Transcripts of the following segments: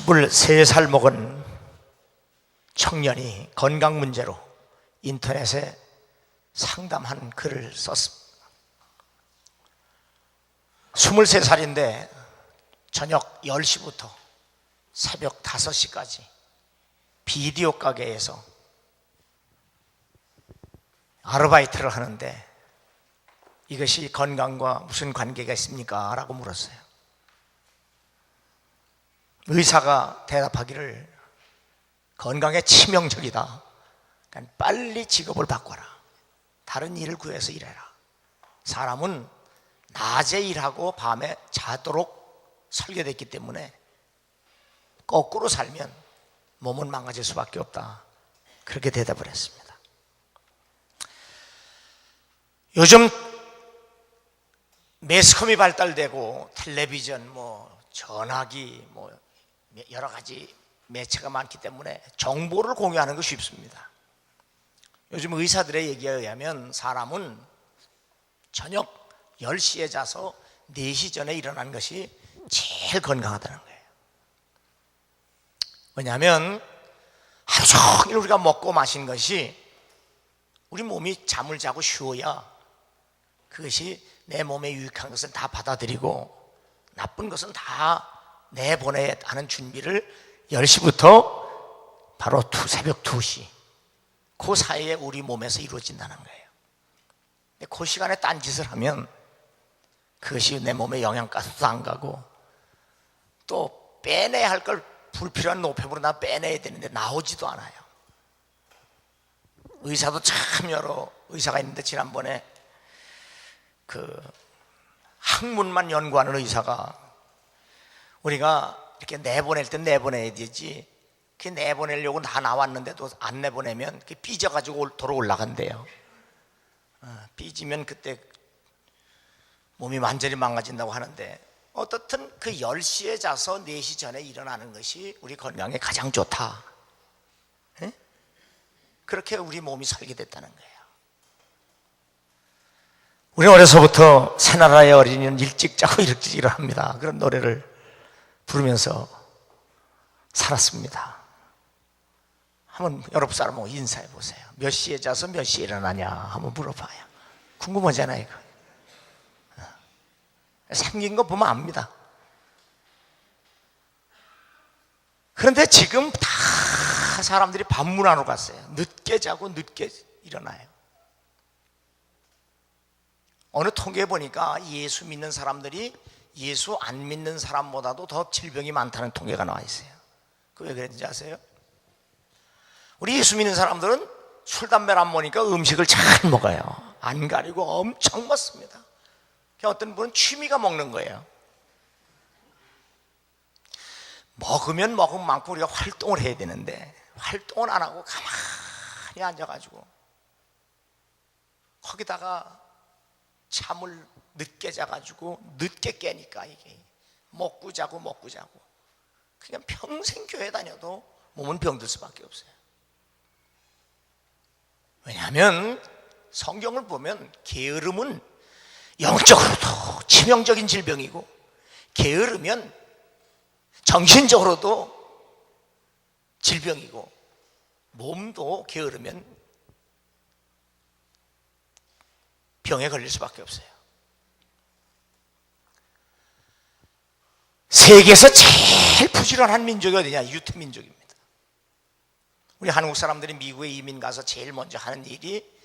23살 먹은 청년이 건강 문제로 인터넷에 상담한 글을 썼습니다. 23살인데 저녁 10시부터 새벽 5시까지 비디오 가게에서 아르바이트를 하는데 이것이 건강과 무슨 관계가 있습니까? 라고 물었어요. 의사가 대답하기를 건강에 치명적이다. 그러니까 빨리 직업을 바꿔라. 다른 일을 구해서 일해라. 사람은 낮에 일하고 밤에 자도록 설계됐기 때문에 거꾸로 살면 몸은 망가질 수밖에 없다. 그렇게 대답을 했습니다. 요즘 매스컴이 발달되고 텔레비전, 전화기, 여러 가지 매체가 많기 때문에 정보를 공유하는 것이 쉽습니다. 요즘 의사들의 얘기에 의하면 사람은 저녁 10시에 자서 4시 전에 일어나는 것이 제일 건강하다는 거예요. 왜냐하면 하루 종일 우리가 먹고 마신 것이 우리 몸이 잠을 자고 쉬어야 그것이 내 몸에 유익한 것은 다 받아들이고 나쁜 것은 다 내보내야 하는 준비를 10시부터 바로 새벽 2시 그 사이에 우리 몸에서 이루어진다는 거예요. 근데 그 시간에 딴짓을 하면 그것이 내 몸에 영양가스도 안 가고 또 빼내야 할 걸 불필요한 노폐물을 다 빼내야 되는데 나오지도 않아요. 의사도 참 여러 의사가 있는데 지난번에 학문만 연구하는 의사가 우리가 이렇게 내보낼 땐 내보내야 되지 그 내보내려고 다 나왔는데도 안 내보내면 삐져가지고 도로 올라간대요. 삐지면 그때 몸이 완전히 망가진다고 하는데 어떻든 그 10시에 자서 4시 전에 일어나는 것이 우리 건강에 가장 좋다. 에? 그렇게 우리 몸이 설계됐다는 거예요. 우리 어려서부터 새나라의 어린이는 일찍 자고 일찍 일어납니다. 그런 노래를 부르면서 살았습니다. 한번 여러분 사람하고 인사해 보세요. 몇 시에 자서 몇 시에 일어나냐 한번 물어봐요. 궁금하잖아요. 이거. 생긴 거 보면 압니다. 그런데 지금 다 사람들이 반문하러 갔어요. 늦게 자고 늦게 일어나요. 어느 통계에 보니까 예수 믿는 사람들이 예수 안 믿는 사람보다도 더 질병이 많다는 통계가 나와 있어요. 그게 왜 그랬는지 아세요? 우리 예수 믿는 사람들은 술, 담배를 안 먹으니까 음식을 잘 먹어요. 안 가리고 엄청 먹습니다. 어떤 분은 취미가 먹는 거예요. 먹으면 먹은 만큼 우리가 활동을 해야 되는데 활동을 안 하고 가만히 앉아가지고 거기다가 잠을 늦게 자가지고 늦게 깨니까 이게 먹고 자고 그냥 평생 교회 다녀도 몸은 병들 수밖에 없어요. 왜냐하면 성경을 보면 게으름은 영적으로도 치명적인 질병이고 게으르면 정신적으로도 질병이고 몸도 게으르면 병에 걸릴 수밖에 없어요. 세계에서 제일 부지런한 민족이 어디냐? 유태민족입니다. 우리 한국 사람들이 미국에 이민 가서 제일 먼저 하는 일이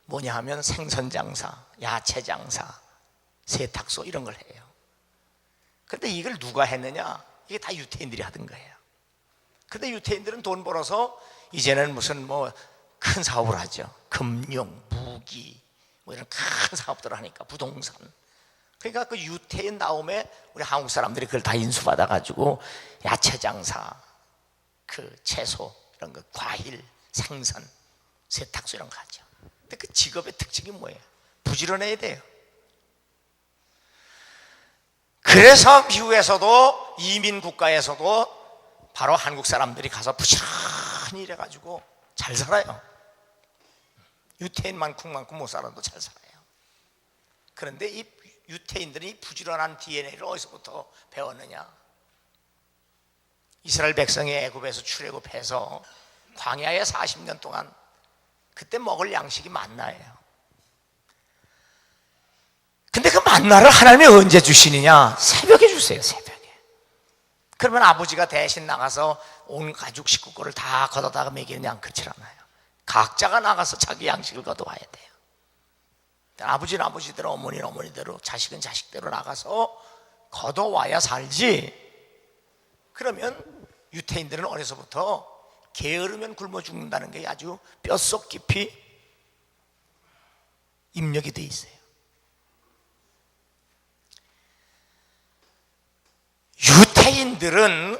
뭐냐 하면 생선장사, 야채장사, 세탁소 이런 걸 해요. 그런데 이걸 누가 했느냐? 이게 다 유태인들이 하던 거예요. 그런데 유태인들은 돈 벌어서 이제는 무슨 큰 사업을 하죠. 금융, 무기 이런 큰 사업들을 하니까 부동산. 그러니까 그 유태인 다음에 우리 한국 사람들이 그걸 다 인수받아가지고 야채장사, 채소 이런 거, 과일, 생선, 세탁소 이런 거 하죠. 근데 그 직업의 특징이 뭐예요? 부지런해야 돼요. 그래서 미국에서도 이민 국가에서도 바로 한국 사람들이 가서 부지런히 일해가지고 잘 살아요. 유태인만큼 못 살아도 잘 살아요. 그런데 이 유태인들이 부지런한 DNA를 어디서부터 배웠느냐? 이스라엘 백성이 애굽에서 출애굽해서 광야에 40년 동안 그때 먹을 양식이 만나예요. 근데 그 만나를 하나님이 언제 주시느냐? 새벽에 주세요. 새벽에. 그러면 아버지가 대신 나가서 온 가족 식구 거를 다 걷어다가 먹이느냐? 그렇지 않아요. 각자가 나가서 자기 양식을 걷어와야 돼요. 아버지는 아버지대로, 어머니는 어머니대로, 자식은 자식대로 나가서 걷어와야 살지. 그러면 유태인들은 어려서부터 게으르면 굶어 죽는다는 게 아주 뼛속 깊이 입력이 돼 있어요. 유태인들은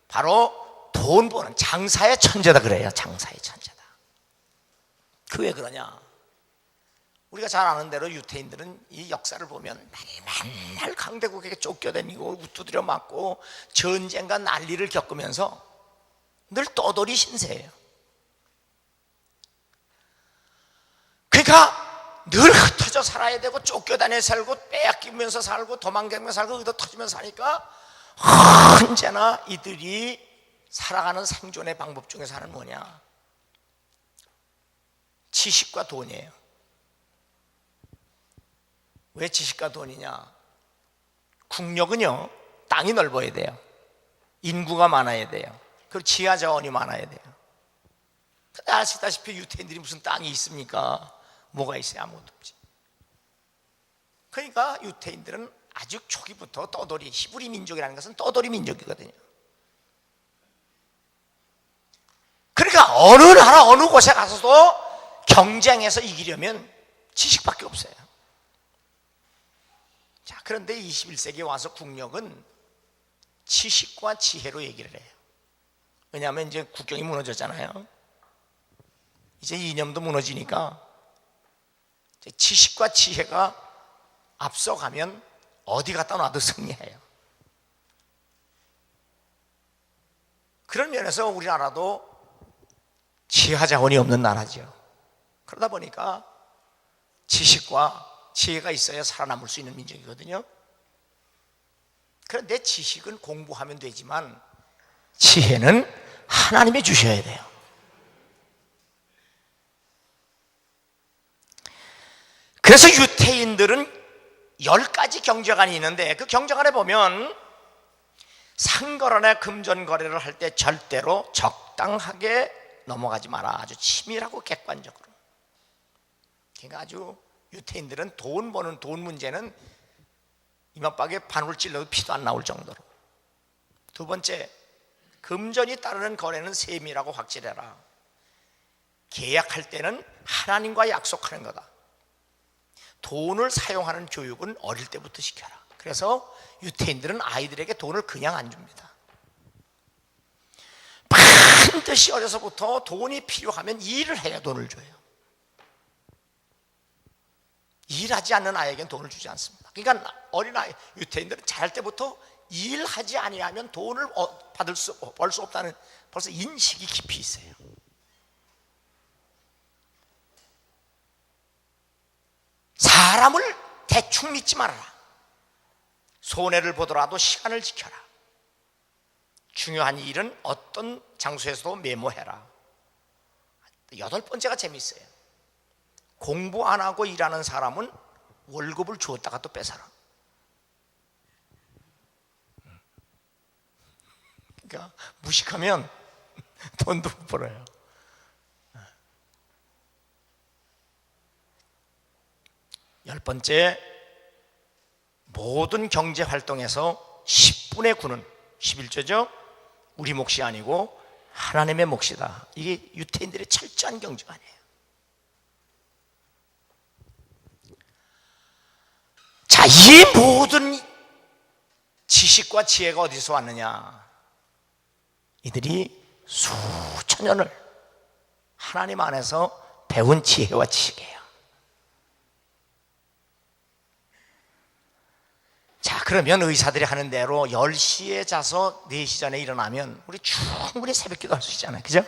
바로 돈 버는 장사의 천재다 그래요. 장사의 천재다. 그 왜 그러냐? 우리가 잘 아는 대로 유태인들은 이 역사를 보면 맨날 강대국에게 쫓겨다니고 두드려 맞고 전쟁과 난리를 겪으면서 늘 떠돌이 신세예요. 그러니까 늘 흩어져 살아야 되고 쫓겨다녀 살고 빼앗기면서 살고 도망가면서 살고 의도 터지면서 사니까 언제나 이들이 살아가는 생존의 방법 중에서 하나는 뭐냐? 지식과 돈이에요. 왜 지식과 돈이냐? 국력은요, 땅이 넓어야 돼요. 인구가 많아야 돼요. 그리고 지하 자원이 많아야 돼요. 근데 아시다시피 유태인들이 무슨 땅이 있습니까? 뭐가 있어요? 아무것도 없지. 그러니까 유태인들은 아주 초기부터 떠돌이, 히브리 민족이라는 것은 떠돌이 민족이거든요. 그러니까 어느 나라 어느 곳에 가서도 경쟁해서 이기려면 지식밖에 없어요. 자, 그런데 21세기에 와서 국력은 지식과 지혜로 얘기를 해요. 왜냐하면 이제 국경이 무너졌잖아요. 이제 이념도 무너지니까 지식과 지혜가 앞서가면 어디 갖다 놔도 승리해요. 그런 면에서 우리나라도 지하 자원이 없는 나라죠. 그러다 보니까 지식과 지혜가 있어야 살아남을 수 있는 민족이거든요. 그런데 지식은 공부하면 되지만 지혜는 하나님이 주셔야 돼요. 그래서 유태인들은 10가지 경제관이 있는데 그 경제관에 보면 상거래나 금전거래를 할 때 절대로 적당하게 넘어가지 마라. 아주 치밀하고 객관적으로. 그러니까 아주 유태인들은 돈 버는 돈 문제는 이마박에 바늘 찔러도 피도 안 나올 정도로. 두 번째, 금전이 따르는 거래는 세밀하고 확실해라. 계약할 때는 하나님과 약속하는 거다. 돈을 사용하는 교육은 어릴 때부터 시켜라. 그래서 유태인들은 아이들에게 돈을 그냥 안 줍니다. 반드시 어려서부터 돈이 필요하면 일을 해야 돈을 줘요. 일하지 않는 아이에게는 돈을 주지 않습니다. 그러니까 어린아이 유태인들은 자랄 때부터 일하지 아니하면 돈을 벌 수 없다는 벌써 인식이 깊이 있어요. 사람을 대충 믿지 말아라. 손해를 보더라도 시간을 지켜라. 중요한 일은 어떤 장소에서도 메모해라. 8번째가 재미있어요. 공부 안 하고 일하는 사람은 월급을 주었다가 또 뺏어라. 그러니까 무식하면 돈도 못 벌어요. 열 번째, 모든 경제 활동에서 10분의 9는 11조죠. 우리 몫이 아니고 하나님의 몫이다. 이게 유태인들의 철저한 경제관이에요. 자, 이 모든 지식과 지혜가 어디서 왔느냐? 이들이 수천 년을 하나님 안에서 배운 지혜와 지식이에요. 자, 그러면 의사들이 하는 대로 10시에 자서 4시 전에 일어나면 우리 충분히 새벽기도 할 수 있잖아요. 그죠?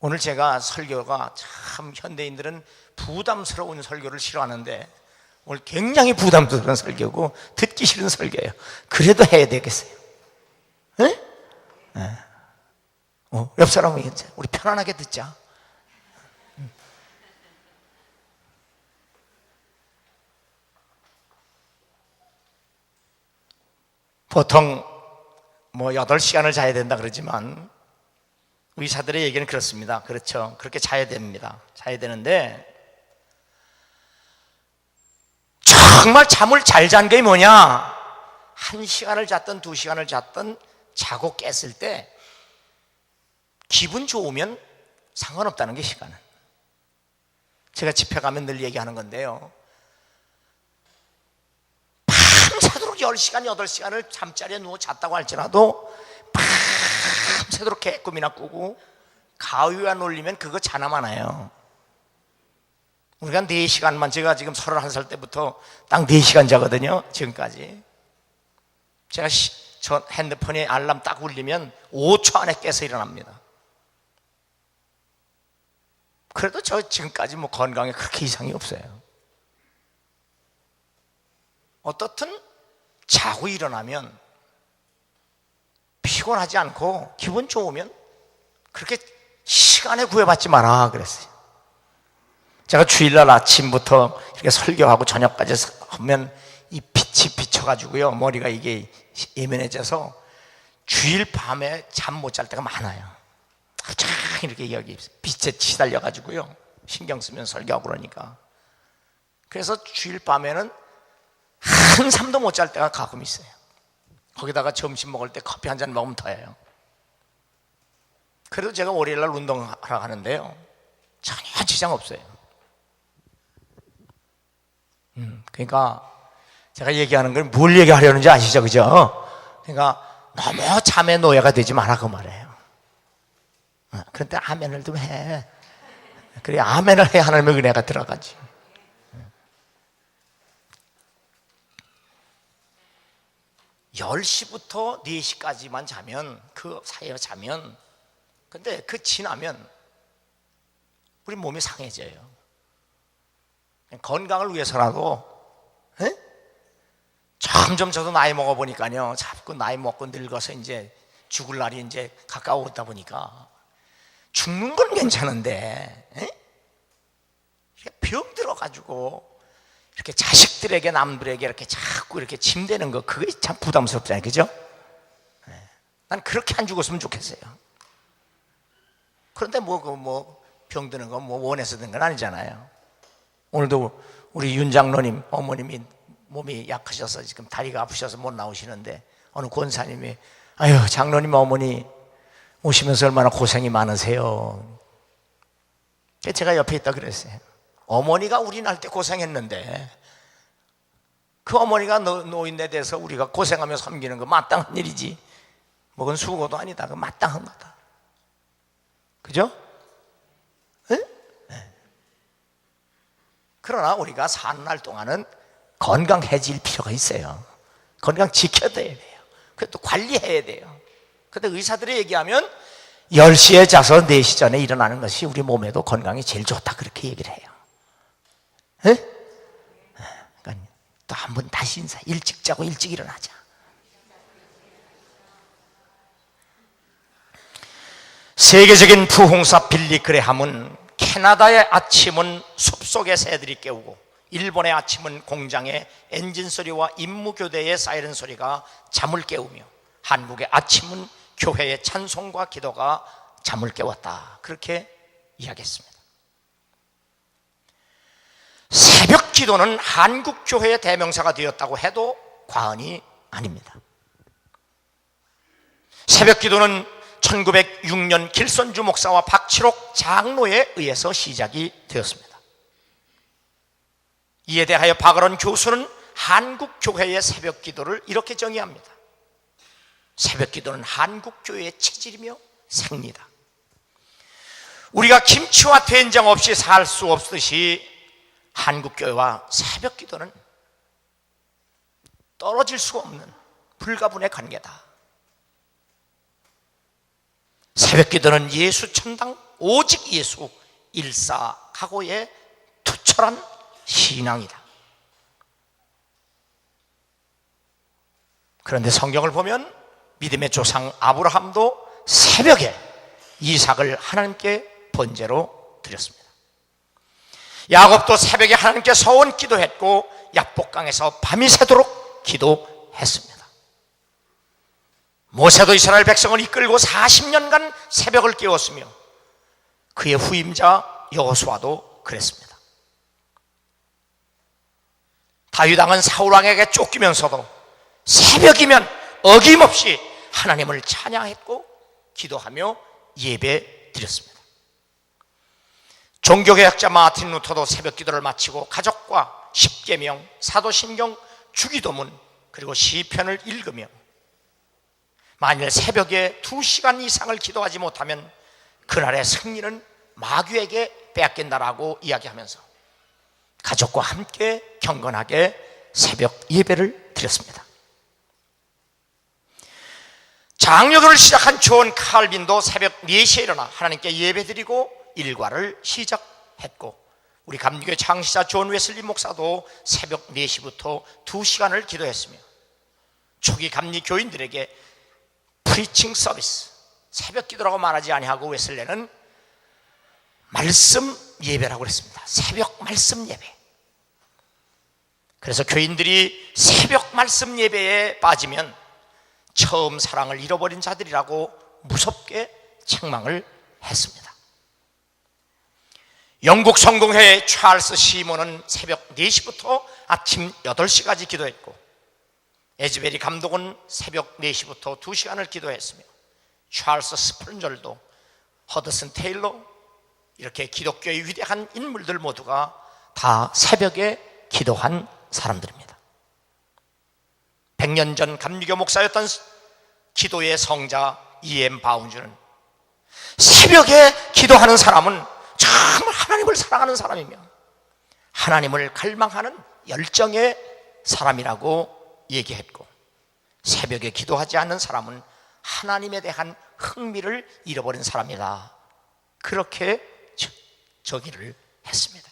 오늘 제가 설교가 참 현대인들은 부담스러운 설교를 싫어하는데 오늘 굉장히 부담스러운 설교고 듣기 싫은 설교예요. 그래도 해야 되겠어요. 네? 네. 옆 사람은 우리 편안하게 듣자. 보통 8시간을 자야 된다 그러지만 의사들의 얘기는 그렇습니다. 그렇죠. 그렇게 자야 됩니다. 자야 되는데 정말 잠을 잘 잔 게 뭐냐? 1시간을 잤든 2시간을 잤든 자고 깼을 때 기분 좋으면 상관없다는 게 시간은. 제가 집회 가면 늘 얘기하는 건데요, 밤새도록 10시간, 8시간을 잠자리에 누워 잤다고 할지라도 밤새도록 개꿈이나 꾸고 가위와 놀리면 그거 자나 마나요. 우리가 4시간만, 제가 지금 31살 때부터 딱 4시간 자거든요. 지금까지. 제가 저 핸드폰에 알람 딱 울리면 5초 안에 깨서 일어납니다. 그래도 저 지금까지 건강에 그렇게 이상이 없어요. 어떻든 자고 일어나면 피곤하지 않고 기분 좋으면 그렇게 시간에 구애받지 마라 그랬어요. 제가 주일날 아침부터 이렇게 설교하고 저녁까지 하면 이 빛이 비쳐가지고요, 머리가 이게 예민해져서 주일 밤에 잠 못 잘 때가 많아요. 쫙 이렇게 여기 빛에 시달려가지고요, 신경 쓰면 설교하고 그러니까. 그래서 주일 밤에는 한삼도 못 잘 때가 가끔 있어요. 거기다가 점심 먹을 때 커피 한 잔 먹으면 더해요. 그래도 제가 월요일날 운동하러 가는데요, 전혀 지장 없어요. 그러니까 제가 얘기하는 걸 뭘 얘기하려는지 아시죠? 그죠? 그러니까 너무 잠의 노예가 되지 마라 그 말이에요. 그런데 아멘을 좀 해. 그래, 아멘을 해 하나님의 은혜가 들어가지. (10시부터) (4시까지만) 자면, 그 사이에 자면, 근데 그 지나면 우리 몸이 상해져요. 건강을 위해서라도, 에? 점점 저도 나이 먹어보니까요, 자꾸 나이 먹고 늙어서 이제 죽을 날이 이제 가까워오다 보니까 죽는 건 괜찮은데, 에? 병 들어가지고 이렇게 자식들에게, 남들에게 이렇게 자꾸 이렇게 짐대는 거, 그게 참 부담스럽잖아요. 그죠? 난 그렇게 안 죽었으면 좋겠어요. 그런데 병 드는 거 원해서 든 건 아니잖아요. 오늘도 우리 윤 장로님 어머님이 몸이 약하셔서 지금 다리가 아프셔서 못 나오시는데, 어느 권사님이 아유, 장로님 어머니 오시면서 얼마나 고생이 많으세요. 제가 옆에 있다 그랬어요. 어머니가 우리 날 때 고생했는데 그 어머니가 노인네 돼서 우리가 고생하며 섬기는 거 마땅한 일이지, 그건 수고도 아니다. 그 마땅한 거다. 그죠? 네? 그러나 우리가 사는 날 동안은 건강해질 필요가 있어요. 건강 지켜야 돼요. 그것도 관리해야 돼요. 그런데 의사들이 얘기하면 10시에 자서 4시 전에 일어나는 것이 우리 몸에도 건강에 제일 좋다, 그렇게 얘기를 해요. 네? 그러니까 또 한 번 다시 인사. 일찍 자고 일찍 일어나자. 세계적인 부흥사 빌리 그레함은 캐나다의 아침은 숲속의 새들이 깨우고, 일본의 아침은 공장의 엔진 소리와 임무교대의 사이렌 소리가 잠을 깨우며, 한국의 아침은 교회의 찬송과 기도가 잠을 깨웠다, 그렇게 이야기했습니다. 새벽 기도는 한국 교회의 대명사가 되었다고 해도 과언이 아닙니다. 새벽 기도는 1906년 길선주 목사와 박칠옥 장로에 의해서 시작이 되었습니다. 이에 대하여 박을원 교수는 한국 교회의 새벽 기도를 이렇게 정의합니다. 새벽 기도는 한국 교회의 체질이며 생리다. 우리가 김치와 된장 없이 살 수 없듯이 한국 교회와 새벽 기도는 떨어질 수가 없는 불가분의 관계다. 새벽 기도는 예수 천당, 오직 예수 일사각오의 투철한 신앙이다. 그런데 성경을 보면 믿음의 조상 아브라함도 새벽에 이삭을 하나님께 번제로 드렸습니다. 야곱도 새벽에 하나님께 서원 기도했고 야복강에서 밤이 새도록 기도했습니다. 모세도 이스라엘 백성을 이끌고 40년간 새벽을 깨웠으며 그의 후임자 여호수아도 그랬습니다. 다윗 왕은 사울 왕에게 쫓기면서도 새벽이면 어김없이 하나님을 찬양했고 기도하며 예배 드렸습니다. 종교개혁자 마틴 루터도 새벽 기도를 마치고 가족과 십계명, 사도신경, 주기도문 그리고 시편을 읽으며 만일 새벽에 2시간 이상을 기도하지 못하면 그날의 승리는 마귀에게 빼앗긴다라고 이야기하면서 가족과 함께 경건하게 새벽 예배를 드렸습니다. 장로교를 시작한 존 칼빈도 새벽 4시에 일어나 하나님께 예배드리고 일과를 시작했고 우리 감리교회 창시자 존 웨슬리 목사도 새벽 4시부터 2시간을 기도했으며 초기 감리교인들에게 프리칭 서비스, 새벽 기도라고 말하지 아니하고 웨슬리는 말씀 예배라고 그랬습니다. 새벽 말씀 예배. 그래서 교인들이 새벽 말씀 예배에 빠지면 처음 사랑을 잃어버린 자들이라고 무섭게 책망을 했습니다. 영국 성공회 찰스 시몬은 새벽 4시부터 아침 8시까지 기도했고 에즈베리 감독은 새벽 4시부터 2시간을 기도했으며 찰스 스프른절도 허드슨 테일러 이렇게 기독교의 위대한 인물들 모두가 다 새벽에 기도한 사람들입니다. 100년 전 감리교 목사였던 기도의 성자 E.M. 바운즈는 새벽에 기도하는 사람은 정말 하나님을 사랑하는 사람이며 하나님을 갈망하는 열정의 사람이라고 얘기했고 새벽에 기도하지 않는 사람은 하나님에 대한 흥미를 잃어버린 사람이다 그렇게 저기를 했습니다.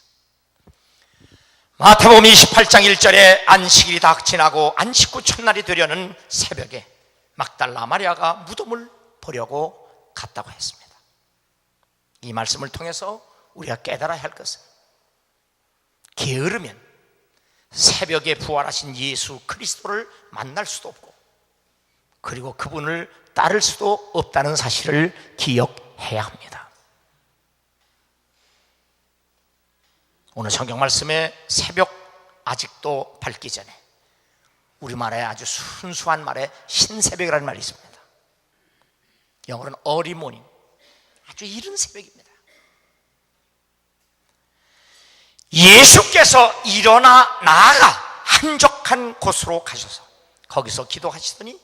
마태복음 28장 1절에 안식일이 다 지나고 안식 후 첫날이 되려는 새벽에 막달라 마리아가 무덤을 보려고 갔다고 했습니다. 이 말씀을 통해서 우리가 깨달아야 할 것은 게으르면 새벽에 부활하신 예수 그리스도를 만날 수도 없고 그리고 그분을 따를 수도 없다는 사실을 기억해야 합니다. 오늘 성경 말씀에 새벽 아직도 밝기 전에 우리말에 아주 순수한 말에 신새벽이라는 말이 있습니다. 영어로는 early morning, 아주 이른 새벽입니다. 예수께서 일어나 나아가 한적한 곳으로 가셔서 거기서 기도하시더니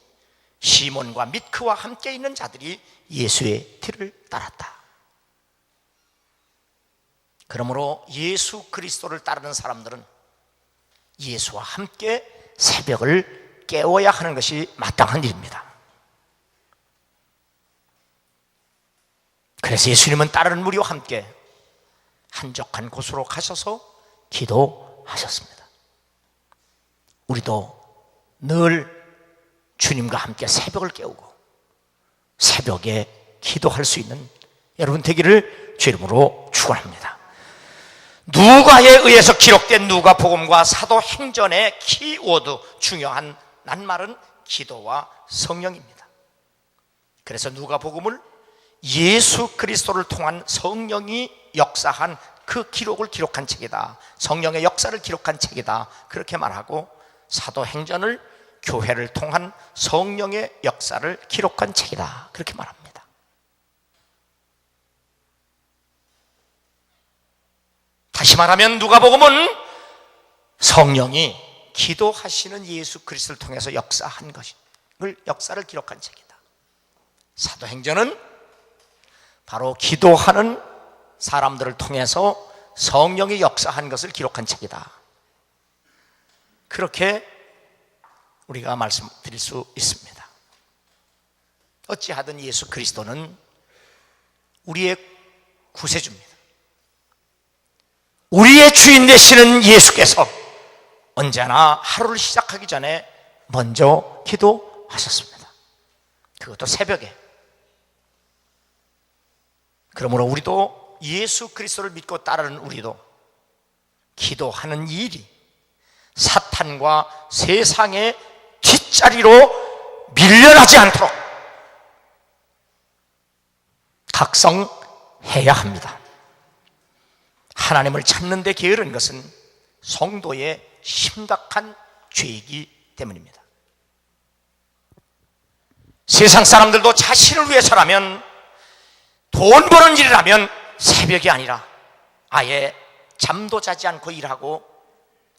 시몬과 및 그와 함께 있는 자들이 예수의 뒤를 따랐다. 그러므로 예수 그리스도를 따르는 사람들은 예수와 함께 새벽을 깨워야 하는 것이 마땅한 일입니다. 그래서 예수님은 따르는 무리와 함께 한적한 곳으로 가셔서 기도하셨습니다. 우리도 늘 주님과 함께 새벽을 깨우고 새벽에 기도할 수 있는 여러분 되기를 주 이름으로 축원합니다. 누가에 의해서 기록된 누가복음과 사도행전의 키워드 중요한 낱말은 기도와 성령입니다. 그래서 누가복음을 예수 그리스도를 통한 성령이 역사한 그 기록을 기록한 책이다, 성령의 역사를 기록한 책이다 그렇게 말하고 사도행전을 교회를 통한 성령의 역사를 기록한 책이다 그렇게 말합니다. 다시 말하면 누가복음은 성령이 기도하시는 예수 그리스도를 통해서 역사한 것을 역사를 기록한 책이다. 사도행전은 바로 기도하는 사람들을 통해서 성령이 역사한 것을 기록한 책이다. 그렇게 우리가 말씀드릴 수 있습니다. 어찌하든 예수 그리스도는 우리의 구세주입니다. 우리의 주인 되시는 예수께서 언제나 하루를 시작하기 전에 먼저 기도하셨습니다. 그것도 새벽에. 그러므로 우리도 예수 그리스도를 믿고 따르는 우리도 기도하는 일이 사탄과 세상의 뒷자리로 밀려나지 않도록 각성해야 합니다. 하나님을 찾는 데 게으른 것은 성도의 심각한 죄이기 때문입니다. 세상 사람들도 자신을 위해서라면, 돈 버는 일이라면 새벽이 아니라 아예 잠도 자지 않고 일하고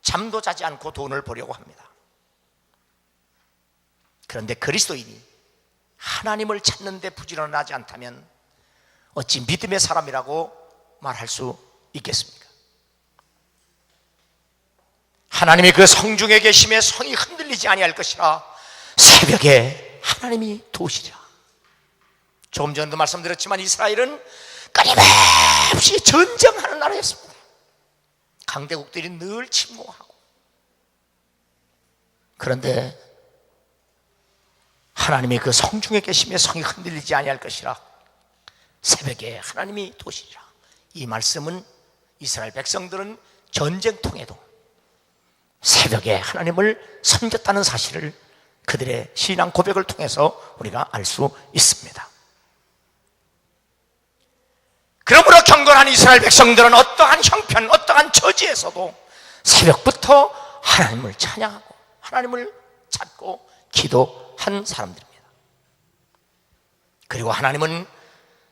잠도 자지 않고 돈을 벌려고 합니다. 그런데 그리스도인이 하나님을 찾는 데 부지런하지 않다면 어찌 믿음의 사람이라고 말할 수 있겠습니까? 하나님이 그 성중에 계심에 성이 흔들리지 아니할 것이라 새벽에 하나님이 도우시리라. 조금 전에도 말씀드렸지만 이스라엘은 끊임없이 전쟁하는 나라였습니다. 강대국들이 늘 침공하고. 그런데 하나님이 그 성중에 계심에 성이 흔들리지 아니할 것이라 새벽에 하나님이 도우시리라. 이 말씀은 이스라엘 백성들은 전쟁통에도 새벽에 하나님을 섬겼다는 사실을 그들의 신앙 고백을 통해서 우리가 알 수 있습니다. 그러므로 경건한 이스라엘 백성들은 어떠한 형편, 어떠한 처지에서도 새벽부터 하나님을 찬양하고 하나님을 찾고 기도한 사람들입니다. 그리고 하나님은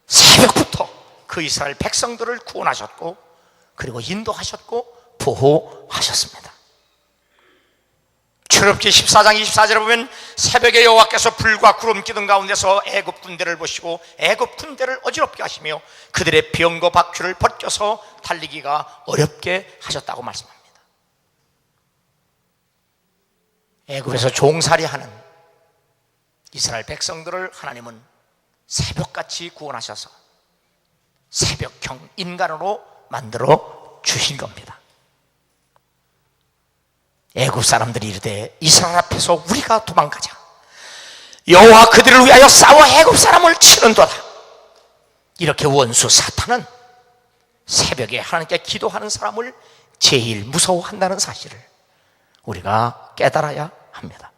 새벽부터 그 이스라엘 백성들을 구원하셨고 그리고 인도하셨고 보호하셨습니다. 출애굽기 14장 24절에 보면 새벽에 여호와께서 불과 구름 기둥 가운데서 애굽 군대를 보시고 애굽 군대를 어지럽게 하시며 그들의 병거 바퀴를 벗겨서 달리기가 어렵게 하셨다고 말씀합니다. 애굽에서 종살이하는 이스라엘 백성들을 하나님은 새벽같이 구원하셔서 새벽형 인간으로 만들어 주신 겁니다. 애굽 사람들이 이르되 이스라엘 앞에서 우리가 도망가자. 여호와 그들을 위하여 싸워 애굽 사람을 치는도다. 이렇게 원수 사탄은 새벽에 하나님께 기도하는 사람을 제일 무서워한다는 사실을 우리가 깨달아야 합니다.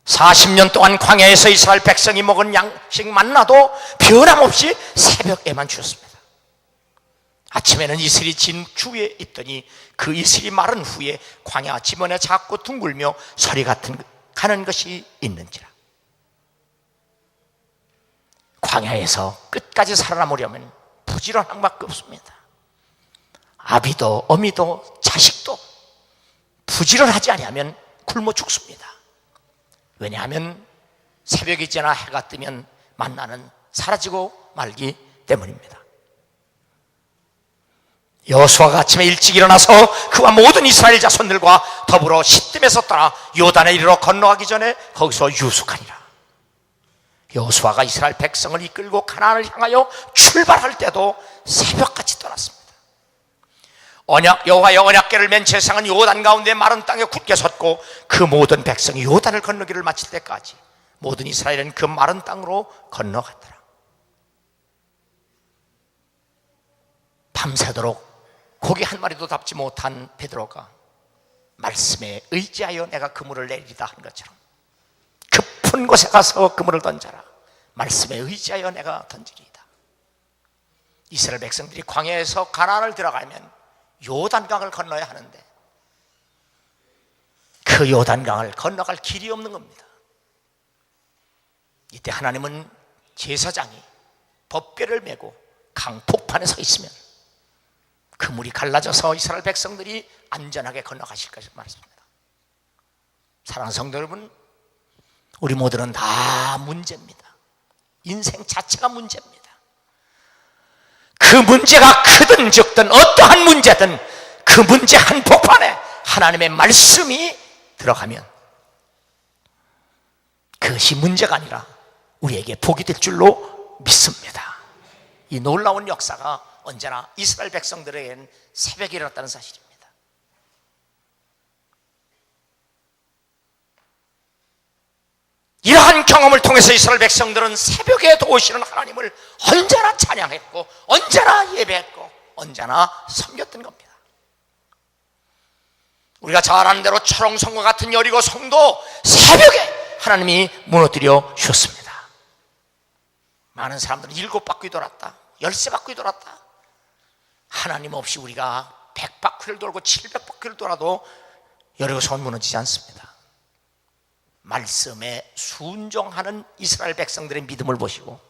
40년 동안 광야에서 이스라엘 백성이 먹은 양식 만나도 변함없이 새벽에만 주었습니다. 아침에는 이슬이 진 주에 있더니 그 이슬이 마른 후에 광야 지면에 자꾸 둥글며 소리 같은 가는 것이 있는지라. 광야에서 끝까지 살아남으려면 부지런한 밖에 없습니다. 아비도 어미도 자식도 부지런하지 아니하면 굶어 죽습니다. 왜냐하면 새벽이 지나 해가 뜨면 만나는 사라지고 말기 때문입니다. 여호수아가 아침에 일찍 일어나서 그와 모든 이스라엘 자손들과 더불어 시딤에서 떠나 요단에 이르러 건너가기 전에 거기서 유숙하니라. 여호수아가 이스라엘 백성을 이끌고 가나안을 향하여 출발할 때도 새벽같이 떠났습니다. 여호와의 언약궤를 맨 제사장은 요단 가운데 마른 땅에 굳게 섰고 그 모든 백성이 요단을 건너기를 마칠 때까지 모든 이스라엘은 그 마른 땅으로 건너갔더라. 밤새도록 고기 한 마리도 잡지 못한 베드로가 말씀에 의지하여 내가 그물을 내리리다 한 것처럼 깊은 곳에 가서 그물을 던져라. 말씀에 의지하여 내가 던지리이다. 이스라엘 백성들이 광야에서 가나안을 들어가면 요단강을 건너야 하는데 그 요단강을 건너갈 길이 없는 겁니다. 이때 하나님은 제사장이 법궤를 메고 강폭판에 서 있으면 그 물이 갈라져서 이스라엘 백성들이 안전하게 건너가실 것을 말씀합니다. 사랑하는 성도 여러분, 우리 모두는 다 문제입니다. 인생 자체가 문제입니다. 그 문제가 크든 적든 어떠한 문제든 그 문제 한복판에 하나님의 말씀이 들어가면 그것이 문제가 아니라 우리에게 복이 될 줄로 믿습니다. 이 놀라운 역사가 언제나 이스라엘 백성들에게는 새벽에 일어났다는 사실입니다. 이러한 경험을 통해서 이스라엘 백성들은 새벽에 도우시는 하나님을 언제나 찬양했고 언제나 예배했고 언제나 섬겼던 겁니다. 우리가 잘 아는 대로 초롱성과 같은 여리고 성도 새벽에 하나님이 무너뜨려 주셨습니다. 많은 사람들은 7바퀴 돌았다, 13바퀴 돌았다. 하나님 없이 우리가 100바퀴를 돌고 700바퀴를 돌아도 여리고 성은 무너지지 않습니다. 말씀에 순종하는 이스라엘 백성들의 믿음을 보시고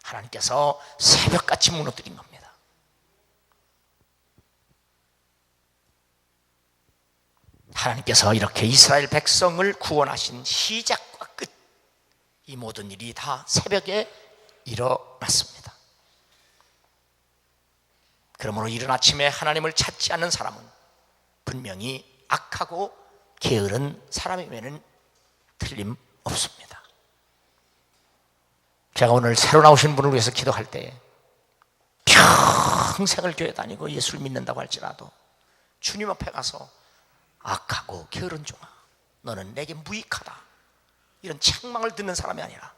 하나님께서 새벽같이 무너뜨린 겁니다. 하나님께서 이렇게 이스라엘 백성을 구원하신 시작과 끝, 이 모든 일이 다 새벽에 일어났습니다. 그러므로 이른 아침에 하나님을 찾지 않는 사람은 분명히 악하고 게으른 사람임에는 틀림없습니다. 제가 오늘 새로 나오신 분을 위해서 기도할 때 평생을 교회 다니고 예수를 믿는다고 할지라도 주님 앞에 가서 악하고 게으른 종아, 너는 내게 무익하다, 이런 책망을 듣는 사람이 아니라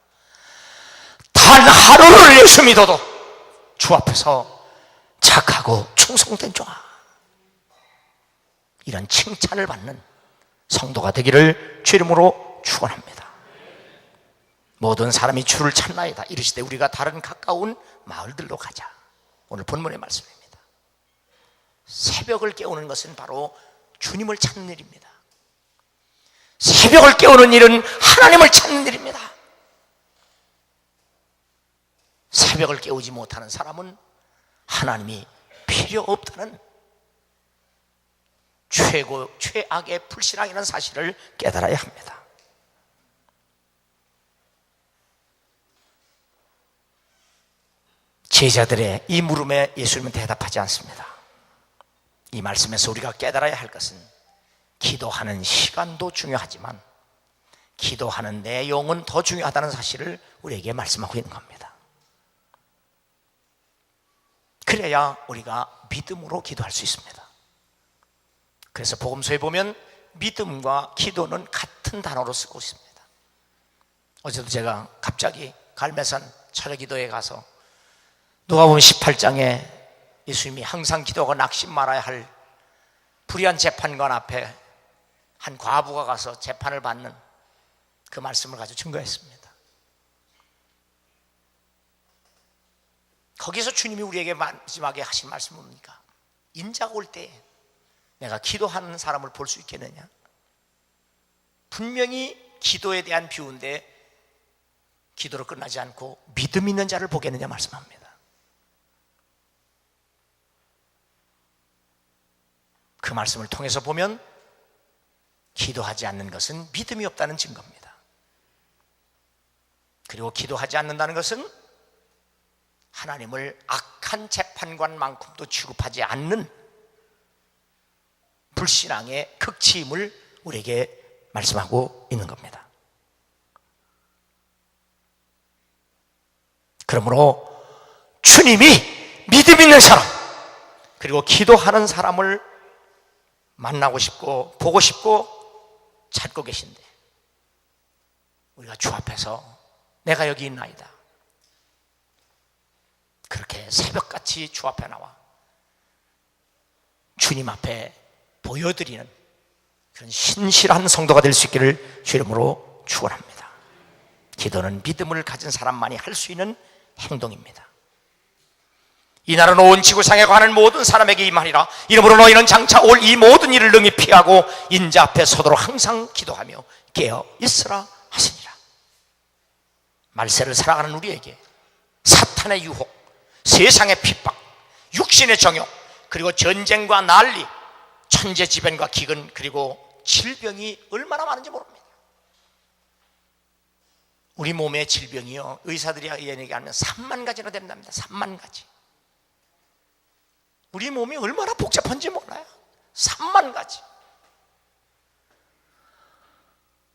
단 하루를 예수 믿어도 주 앞에서 착하고 충성된 종아, 이런 칭찬을 받는 성도가 되기를 주 이름으로 축원합니다. 모든 사람이 주를 찾나이다 이르시되 우리가 다른 가까운 마을들로 가자. 오늘 본문의 말씀입니다. 새벽을 깨우는 것은 바로 주님을 찾는 일입니다. 새벽을 깨우는 일은 하나님을 찾는 일입니다. 새벽을 깨우지 못하는 사람은 하나님이 필요 없다는 최악의 불신앙이라는 사실을 깨달아야 합니다. 제자들의 이 물음에 예수님은 대답하지 않습니다. 이 말씀에서 우리가 깨달아야 할 것은 기도하는 시간도 중요하지만 기도하는 내용은 더 중요하다는 사실을 우리에게 말씀하고 있는 겁니다. 그래야 우리가 믿음으로 기도할 수 있습니다. 그래서 복음서에 보면 믿음과 기도는 같은 단어로 쓰고 있습니다. 어제도 제가 갑자기 갈매산 철야기도에 가서 누가복음 18장에 예수님이 항상 기도하고 낙심 말아야 할 불의한 재판관 앞에 한 과부가 가서 재판을 받는 그 말씀을 가지고 증거했습니다. 거기서 주님이 우리에게 마지막에 하신 말씀은 뭡니까? 인자가 올 때에 내가 기도하는 사람을 볼 수 있겠느냐? 분명히 기도에 대한 비유인데 기도로 끝나지 않고 믿음 있는 자를 보겠느냐 말씀합니다. 그 말씀을 통해서 보면 기도하지 않는 것은 믿음이 없다는 증거입니다. 그리고 기도하지 않는다는 것은 하나님을 악한 재판관만큼도 취급하지 않는 불신앙의 극치임을 우리에게 말씀하고 있는 겁니다. 그러므로 주님이 믿음 있는 사람 그리고 기도하는 사람을 만나고 싶고 보고 싶고 찾고 계신데 우리가 주 앞에서 내가 여기 있나이다 그렇게 새벽같이 주 앞에 나와 주님 앞에 보여드리는 그런 신실한 성도가 될 수 있기를 주 이름으로 축원합니다. 기도는 믿음을 가진 사람만이 할 수 있는 행동입니다. 이날은 온 지구상에 관한 모든 사람에게 임하리라. 이러므로 너희는 장차 올 이 모든 일을 능히 피하고 인자 앞에 서도록 항상 기도하며 깨어 있으라 하시니라. 말세를 살아가는 우리에게 사탄의 유혹, 세상의 핍박, 육신의 정욕, 그리고 전쟁과 난리, 천재지변과 기근, 그리고 질병이 얼마나 많은지 모릅니다. 우리 몸의 질병이요, 의사들이 얘기하면 3만 가지나 된답니다. 3만 가지. 우리 몸이 얼마나 복잡한지 몰라요. 3만 가지.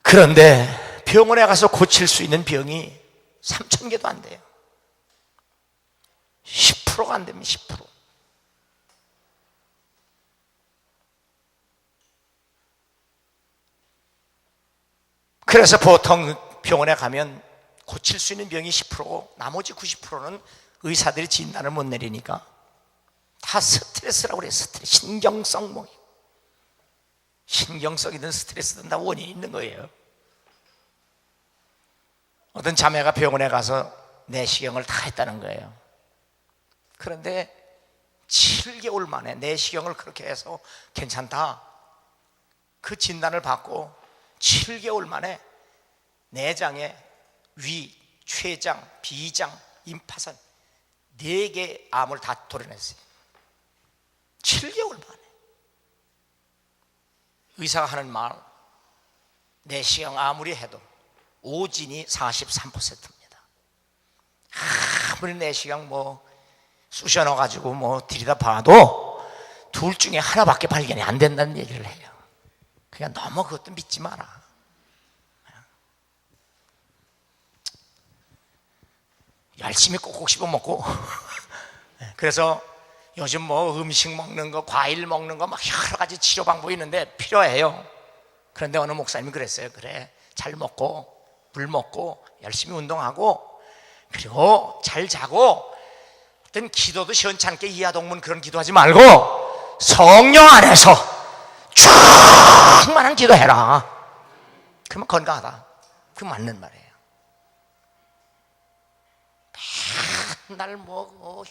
그런데 병원에 가서 고칠 수 있는 병이 3,000개도 안 돼요. 10%가 안 됩니다. 10%. 그래서 보통 병원에 가면 고칠 수 있는 병이 10%고 나머지 90%는 의사들이 진단을 못 내리니까 다 스트레스라고 그래요. 스트레스, 신경성 뭐 신경성이든 스트레스든 다 원인이 있는 거예요. 어떤 자매가 병원에 가서 내시경을 다 했다는 거예요. 그런데 7개월 만에 내시경을 그렇게 해서 괜찮다 그 진단을 받고 7개월 만에 내장에 위, 췌장, 비장, 임파선 4개 암을 다 도려냈어요. 7개월 만에. 의사가 하는 말, 내시경 아무리 해도 오진이 43%입니다. 아무리 내시경 뭐 쑤셔 넣어가지고 뭐 들이다 봐도 둘 중에 하나밖에 발견이 안 된다는 얘기를 해요. 그러니까 너무 그것도 믿지 마라. 열심히 꼭꼭 씹어 먹고 그래서 요즘 뭐 음식 먹는 거, 과일 먹는 거 막 여러 가지 치료 방법이 있는데 필요해요. 그런데 어느 목사님이 그랬어요. 그래, 잘 먹고 물 먹고 열심히 운동하고 그리고 잘 자고 어떤 기도도 시원찮게 이하동문 그런 기도하지 말고 성령 안에서 충만한 기도해라. 그러면 건강하다. 그게 맞는 말이에요. 맨날 뭐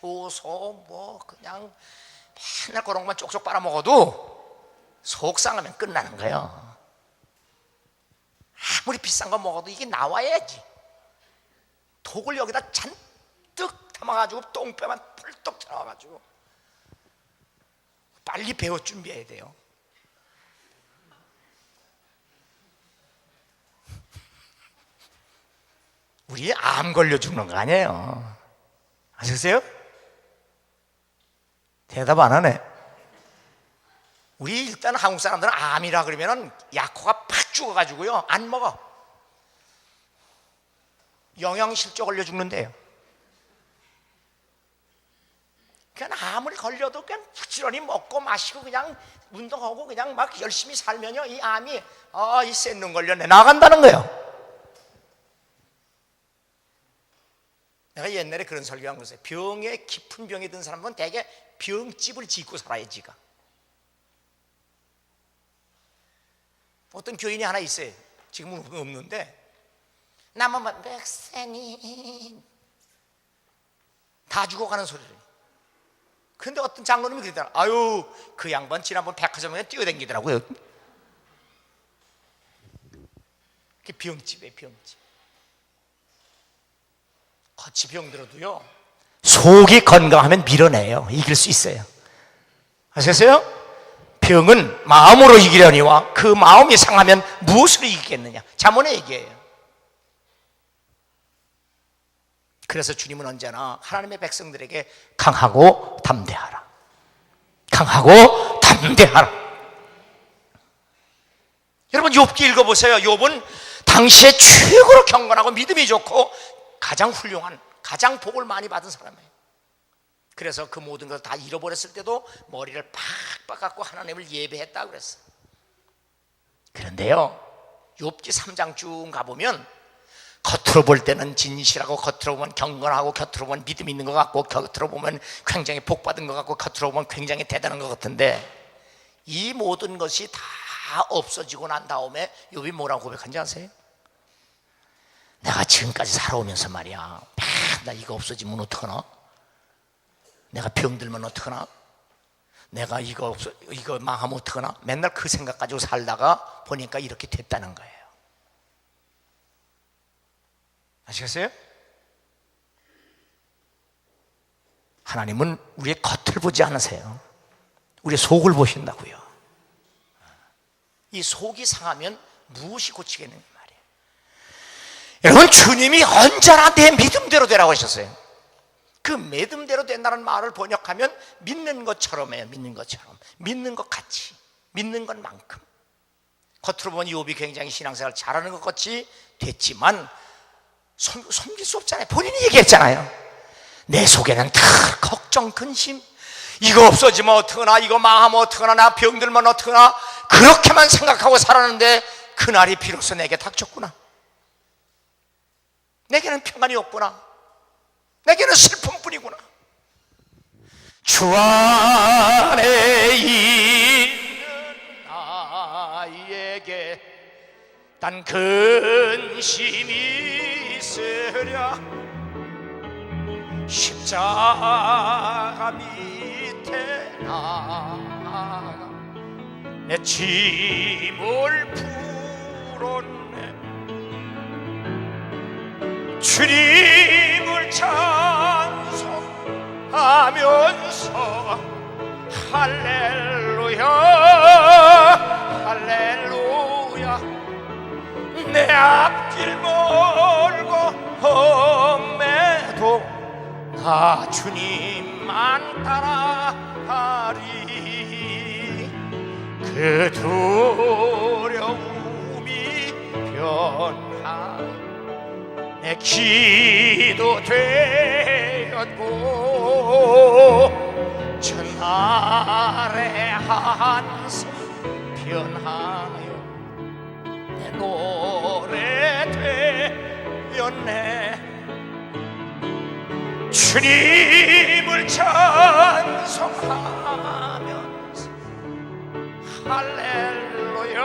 효소 뭐 그냥 맨날 그런 것만 쪽쪽 빨아먹어도 속상하면 끝나는 거예요. 아무리 비싼 거 먹어도 이게 나와야지. 독을 여기다 잔뜩 담아가지고 똥배만 펄떡 들어가가지고 빨리 배워 준비해야 돼요. 우리 암 걸려 죽는 거 아니에요. 아셨어요? 대답 안 하네. 우리 일단 한국 사람들은 암이라 그러면은 약효가 팍 죽어가지고요 안 먹어. 영양실조 걸려 죽는데요. 그냥 아무리 걸려도 그냥 부지런히 먹고 마시고 그냥 운동하고 그냥 막 열심히 살면요 이 암이 이 센 놈 걸렸네 나간다는 거예요. 내가 옛날에 그런 설교한 거였어요. 병에 깊은 병에 든 사람은 대개 병집을 짓고 살아요. 지가 어떤 교인이 하나 있어요. 지금은 없는데 나만 백세님 다 죽어가는 소리를. 그런데 어떤 장로님이 그러더라. 아유 그 양반 지난번 백화점에 뛰어다니더라고요. 그게 병집이에요. 병집. 같이 병들어도요 속이 건강하면 밀어내요. 이길 수 있어요. 아셨어요? 병은 마음으로 이기려니와 그 마음이 상하면 무엇으로 이기겠느냐. 잠언의 얘기예요. 그래서 주님은 언제나 하나님의 백성들에게 강하고 담대하라. 강하고 담대하라. 여러분 욥기 읽어보세요. 욥은 당시에 최고로 경건하고 믿음이 좋고 가장 훌륭한, 가장 복을 많이 받은 사람이에요. 그래서 그 모든 것을 다 잃어버렸을 때도 머리를 팍팍 깎고 하나님을 예배했다 그랬어요. 그런데요 욥기 3장 쭉 가보면 겉으로 볼 때는 진실하고 겉으로 보면 경건하고 겉으로 보면 믿음 있는 것 같고 겉으로 보면 굉장히 복 받은 것 같고 겉으로 보면 굉장히 대단한 것 같은데 이 모든 것이 다 없어지고 난 다음에 욥이 뭐라고 고백한지 아세요? 내가 지금까지 살아오면서 말이야 나 이거 없어지면 어떡하나? 내가 병들면 어떡하나? 내가 이거 망하면 어떡하나? 맨날 그 생각 가지고 살다가 보니까 이렇게 됐다는 거예요. 아시겠어요? 하나님은 우리의 겉을 보지 않으세요. 우리의 속을 보신다고요. 이 속이 상하면 무엇이 고치겠느냐 말이에요. 여러분 주님이 언제나 내 믿음대로 되라고 하셨어요. 그 믿음대로 된다는 말을 번역하면 믿는 것처럼 해요. 믿는 것처럼, 믿는 것 같이, 믿는 것만큼. 겉으로 보면 욥이 굉장히 신앙생활 잘하는 것 같이 됐지만 숨길 수 없잖아요. 본인이 얘기했잖아요. 내 속에는 다 걱정, 근심, 이거 없어지면 어떡하나, 이거 망하면 어떡하나, 나 병들면 어떡하나, 그렇게만 생각하고 살았는데 그날이 비로소 내게 닥쳤구나. 내게는 평안이 없구나. 내게는 슬픔뿐이구나. 주 안에 있는 나에게 단 근심이 있으랴. 십자가 밑에 나가 내 짐을 풀었네. 주님을 찬송하면서 할렐루야 할렐루야. 내 앞길 멀고 험해도 나 주님만 따라가리. 그 두려움이 변하여 내 기도 되었고 전날의 한숨 변하여 내 노래 되었네. 주님을 찬송하면서 할렐루야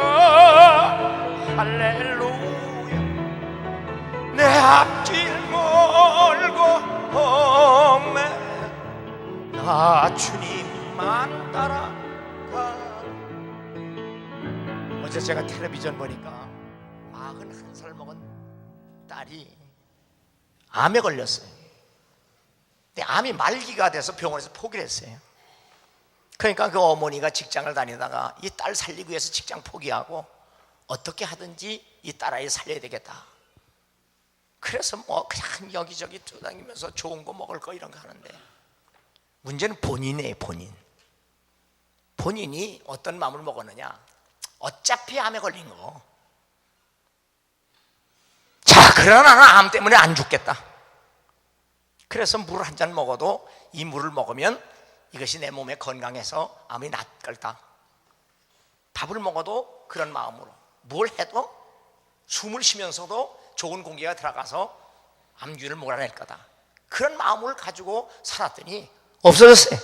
할렐루야. 내 앞길 멀고 험해 나 주님만 따라가. 어제 제가 텔레비전 보니까 41살 먹은 딸이 암에 걸렸어요. 근데 암이 말기가 돼서 병원에서 포기를 했어요. 그러니까 그 어머니가 직장을 다니다가 이 딸 살리기 위해서 직장 포기하고 어떻게 하든지 이 딸아이 살려야 되겠다. 그래서 뭐 그냥 여기저기 떠다니면서 좋은 거 먹을 거 이런 거 하는데, 문제는 본인이에요. 본인이 어떤 마음을 먹었느냐. 어차피 암에 걸린 거. 자, 그러나 나는 암 때문에 안 죽겠다. 그래서 물을 한 잔 먹어도 이 물을 먹으면 이것이 내 몸에 건강해서 암이 낫겠다. 밥을 먹어도 그런 마음으로, 뭘 해도 숨을 쉬면서도 좋은 공기가 들어가서 암균을 몰아낼 거다. 그런 마음을 가지고 살았더니 없어졌어요.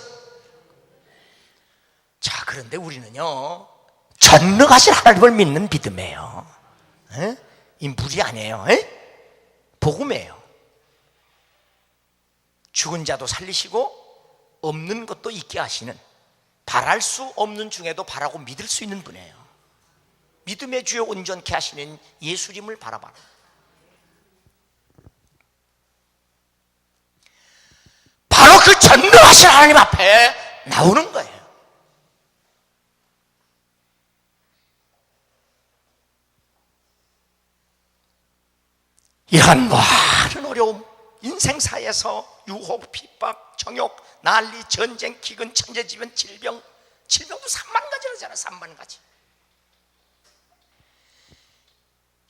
자, 그런데 우리는요, 전능하신 하나님을 믿는 믿음이에요. 이 물이 아니에요. 복음이에요. 죽은 자도 살리시고 없는 것도 있게 하시는, 바랄 수 없는 중에도 바라고 믿을 수 있는 분이에요. 믿음의 주요 온전케 하시는 예수님을 바라봐라. 바로 그 전능하신 하나님 앞에 나오는 거예요. 이러한 많은 어려움, 인생사에서 유혹, 핍박, 정욕, 난리, 전쟁, 기근, 천재지변, 질병도 3만 가지라잖아. 3만 가지.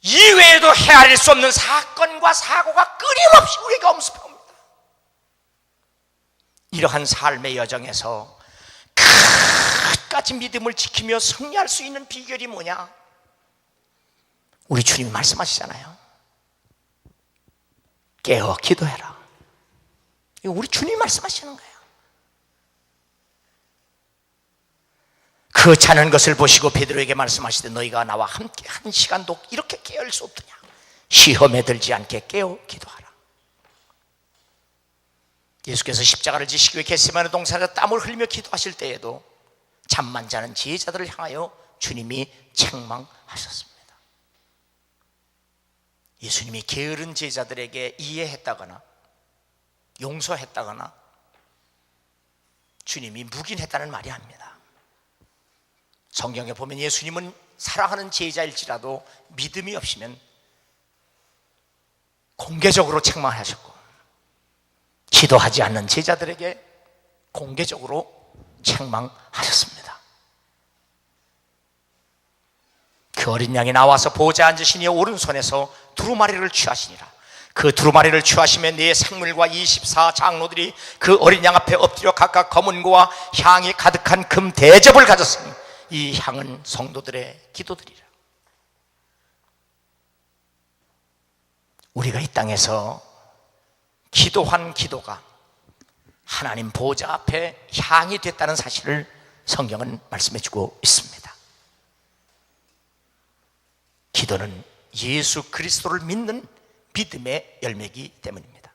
이외에도 헤아릴 수 없는 사건과 사고가 끊임없이 우리가 엄습합니다. 이러한 삶의 여정에서 끝까지 믿음을 지키며 승리할 수 있는 비결이 뭐냐? 우리 주님이 말씀하시잖아요. 깨어 기도해라. 이거 우리 주님이 말씀하시는 거예요. 그 자는 것을 보시고 베드로에게 말씀하시되 너희가 나와 함께 한 시간도 이렇게 깨어있을 수 없더냐. 시험에 들지 않게 깨어 기도하라. 예수께서 십자가를 지시기 위해 겟세마네 동산에서 땀을 흘리며 기도하실 때에도 잠만 자는 제자들을 향하여 주님이 책망하셨습니다. 예수님이 게으른 제자들에게 이해했다거나 용서했다거나 주님이 묵인했다는 말이 아닙니다. 성경에 보면 예수님은 사랑하는 제자일지라도 믿음이 없으면 공개적으로 책망하셨고, 기도하지 않는 제자들에게 공개적으로 책망하셨습니다. 그 어린 양이 나와서 보좌에 앉으시니 오른손에서 두루마리를 취하시니라. 그 두루마리를 취하시면 네 생물과 24 장로들이 그 어린 양 앞에 엎드려 각각 검은고와 향이 가득한 금 대접을 가졌으니 이 향은 성도들의 기도들이라. 우리가 이 땅에서 기도한 기도가 하나님 보좌 앞에 향이 됐다는 사실을 성경은 말씀해 주고 있습니다. 기도는 예수 그리스도를 믿는 믿음의 열매이기 때문입니다.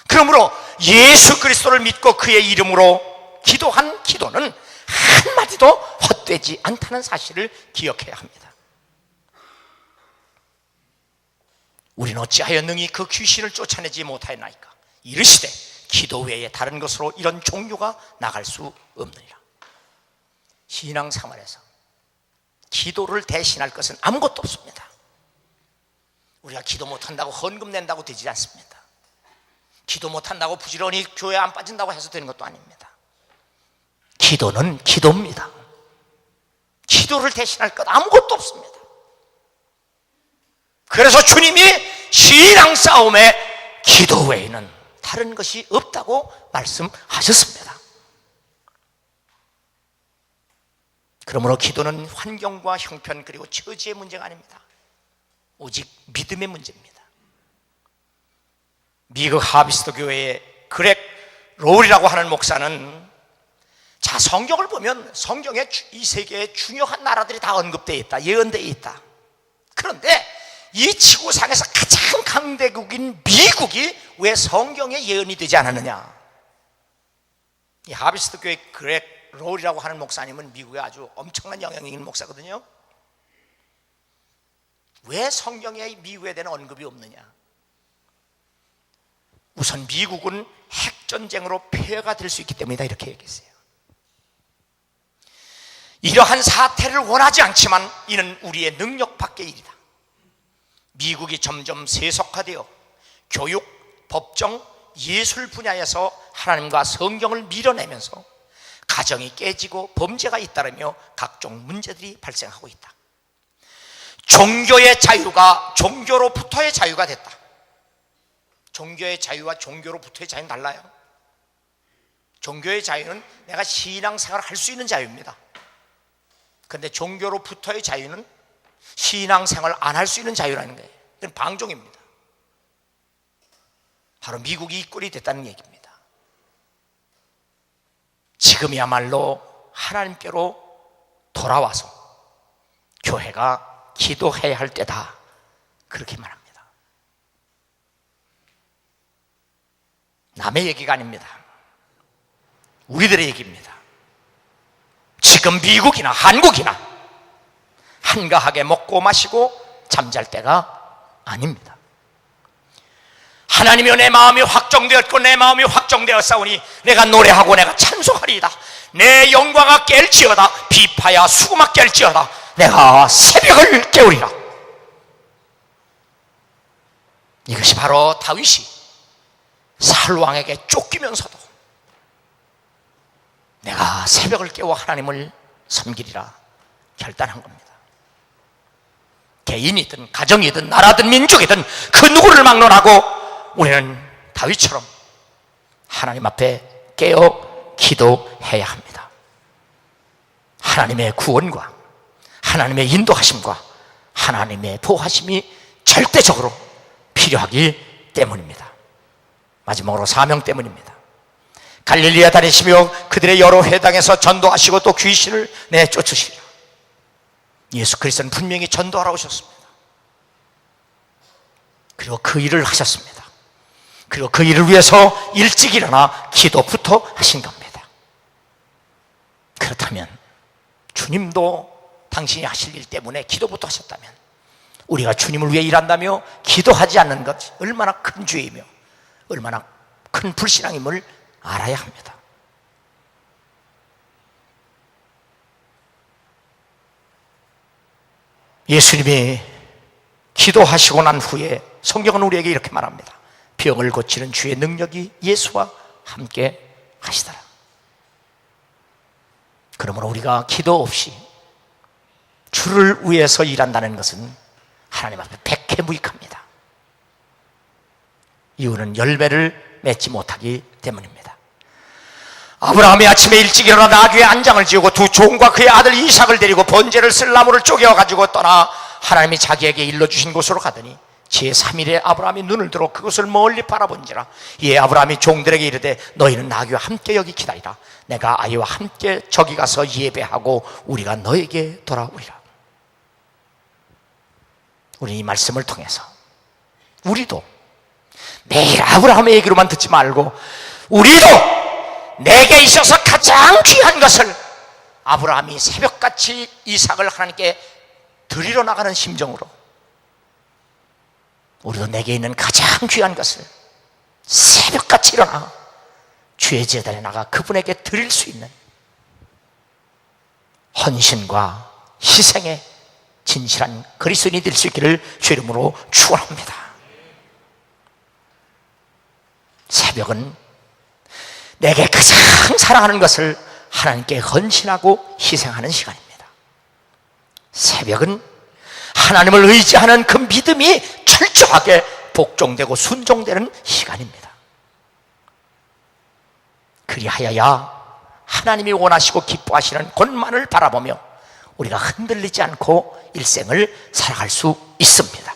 그러므로 예수 그리스도를 믿고 그의 이름으로 기도한 기도는 한마디도 헛되지 않다는 사실을 기억해야 합니다. 우리는 어찌하여 능히 그 귀신을 쫓아내지 못하였나이까? 이르시되 기도 외에 다른 것으로 이런 종류가 나갈 수 없느니라. 신앙생활에서 기도를 대신할 것은 아무것도 없습니다. 우리가 기도 못한다고 헌금 낸다고 되지 않습니다. 기도 못한다고 부지런히 교회 안 빠진다고 해서 되는 것도 아닙니다. 기도는 기도입니다. 기도를 대신할 것 아무것도 없습니다. 그래서 주님이 신앙 싸움에 기도 외에는 다른 것이 없다고 말씀하셨습니다. 그러므로 기도는 환경과 형편 그리고 처지의 문제가 아닙니다. 오직 믿음의 문제입니다. 미국 하비스트 교회의 그렉 롤이라고 하는 목사는 자, 성경을 보면 성경에 이 세계의 중요한 나라들이 다 언급되어 있다, 예언되어 있다. 그런데 이 지구상에서 가장 강대국인 미국이 왜 성경에 예언이 되지 않았느냐? 이 하비스트 교회 그렉 롤이라고 하는 목사님은 미국에 아주 엄청난 영향력 있는 목사거든요. 왜 성경에 미국에 대한 언급이 없느냐? 우선 미국은 핵전쟁으로 폐허가 될 수 있기 때문이다, 이렇게 얘기했어요. 이러한 사태를 원하지 않지만 이는 우리의 능력 밖의 일이다. 미국이 점점 세속화되어 교육, 법정, 예술 분야에서 하나님과 성경을 밀어내면서 가정이 깨지고 범죄가 잇따르며 각종 문제들이 발생하고 있다. 종교의 자유가 종교로부터의 자유가 됐다. 종교의 자유와 종교로부터의 자유는 달라요. 종교의 자유는 내가 신앙생활을 할 수 있는 자유입니다. 그런데 종교로부터의 자유는 신앙생활을 안 할 수 있는 자유라는 거예요. 이건 방종입니다. 바로 미국이 이 꼴이 됐다는 얘기입니다. 지금이야말로 하나님께로 돌아와서 교회가 기도해야 할 때다, 그렇게 말합니다. 남의 얘기가 아닙니다. 우리들의 얘기입니다. 지금 미국이나 한국이나 한가하게 먹고 마시고 잠잘 때가 아닙니다. 하나님이여 내 마음이 확정되었고 내 마음이 확정되었사오니 내가 노래하고 내가 찬송하리이다. 내 영광아 깰지어다. 비파야 수금아 깰지어다. 내가 새벽을 깨우리라. 이것이 바로 다윗이 사울왕에게 쫓기면서도 내가 새벽을 깨워 하나님을 섬기리라 결단한 겁니다. 개인이든 가정이든 나라든 민족이든 그 누구를 막론하고 우리는 다윗처럼 하나님 앞에 깨어 기도해야 합니다. 하나님의 구원과 하나님의 인도하심과 하나님의 보호하심이 절대적으로 필요하기 때문입니다. 마지막으로 사명 때문입니다. 갈릴리에 다니시며 그들의 여러 회당에서 전도하시고 또 귀신을 내쫓으시리라. 예수 그리스도는 분명히 전도하러 오셨습니다. 그리고 그 일을 하셨습니다. 그리고 그 일을 위해서 일찍 일어나 기도부터 하신 겁니다. 그렇다면 주님도 당신이 하실 일 때문에 기도부터 하셨다면 우리가 주님을 위해 일한다며 기도하지 않는 것 얼마나 큰 죄이며 얼마나 큰 불신앙임을 알아야 합니다. 예수님이 기도하시고 난 후에 성경은 우리에게 이렇게 말합니다. 병을 고치는 주의 능력이 예수와 함께 하시더라. 그러므로 우리가 기도 없이 주를 위해서 일한다는 것은 하나님 앞에 백해무익합니다. 이유는 열매를 맺지 못하기 때문입니다. 아브라함이 아침에 일찍 일어나 나귀의 안장을 지우고 두 종과 그의 아들 이삭을 데리고 번제를 쓸 나무를 쪼개어 가지고 떠나 하나님이 자기에게 일러주신 곳으로 가더니 제3일에 아브라함이 눈을 들어 그것을 멀리 바라본지라. 이에 아브라함이 종들에게 이르되 너희는 나귀와 함께 여기 기다리라. 내가 아이와 함께 저기 가서 예배하고 우리가 너에게 돌아오리라. 우리 이 말씀을 통해서 우리도 매일 아브라함의 얘기로만 듣지 말고 우리도 내게 있어서 가장 귀한 것을 아브라함이 새벽같이 이삭을 하나님께 드리러 나가는 심정으로 우리도 내게 있는 가장 귀한 것을 새벽같이 일어나 주의 제단에 나가 그분에게 드릴 수 있는 헌신과 희생의 진실한 그리스도인이 될 수 있기를 주의 이름으로 축원합니다. 새벽은 내게 가장 사랑하는 것을 하나님께 헌신하고 희생하는 시간입니다. 새벽은 하나님을 의지하는 그 믿음이 철저하게 복종되고 순종되는 시간입니다. 그리하여야 하나님이 원하시고 기뻐하시는 것만을 바라보며 우리가 흔들리지 않고 일생을 살아갈 수 있습니다.